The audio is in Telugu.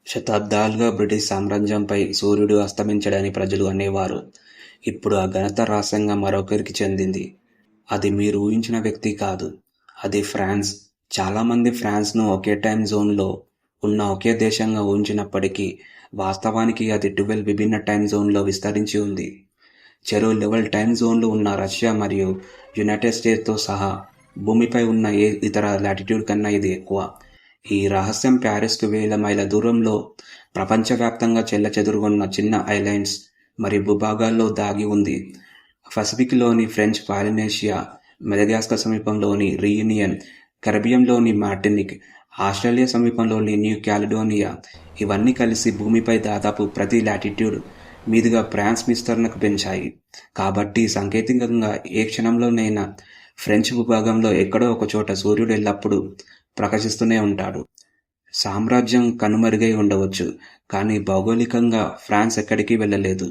శతాబ్దాలుగా బ్రిటిష్ సామ్రాజ్యంపై సూర్యుడు అస్తమించడని ప్రజలు అనేవారు. ఇప్పుడు ఆ ఘనత రహస్యంగా మరొకరికి చెందింది. అది మీరు ఊహించిన వ్యక్తి కాదు. అది ఫ్రాన్స్. చాలామంది ఫ్రాన్స్ను ఒకే టైమ్ జోన్లో ఉన్న ఒకే దేశంగా ఊహించినప్పటికీ, వాస్తవానికి అది 12 విభిన్న టైమ్ జోన్లలో విస్తరించి ఉంది. చెరో 11 టైమ్ జోన్లు ఉన్న రష్యా మరియు యునైటెడ్ స్టేట్స్తో సహా భూమిపై ఉన్న ఏ ఇతర లాటిట్యూడ్ కన్నా ఇది ఎక్కువ. ఈ రహస్యం ప్యారిస్కు వేల మైళ్ళ దూరంలో ప్రపంచవ్యాప్తంగా చెల్లాచెదురుగున్న చిన్న ఐలాండ్స్ మరియు భూభాగాల్లో దాగి ఉంది. పసిఫిక్లోని ఫ్రెంచ్ పాలినేషియా, మడగాస్కర్ సమీపంలోని రీయూనియన్, కరేబియన్లోని మార్టినిక్, ఆస్ట్రేలియా సమీపంలోని న్యూ క్యాలిడోనియా ఇవన్నీ కలిసి భూమిపై దాదాపు ప్రతి లాటిట్యూడ్ మీదుగా ఫ్రాన్స్ విస్తరణకు పెంచాయి. కాబట్టి సాంకేతికంగా ఏ క్షణంలోనైనా ఫ్రెంచ్ భూభాగంలో ఎక్కడో ఒకచోట సూర్యుడు ఎల్లప్పుడూ ప్రకాశిస్తూనే ఉంటాడు. సామ్రాజ్యం కనుమరుగై ఉండవచ్చు, కానీ భౌగోళికంగా ఫ్రాన్స్ ఎక్కడికి వెళ్ళలేదు.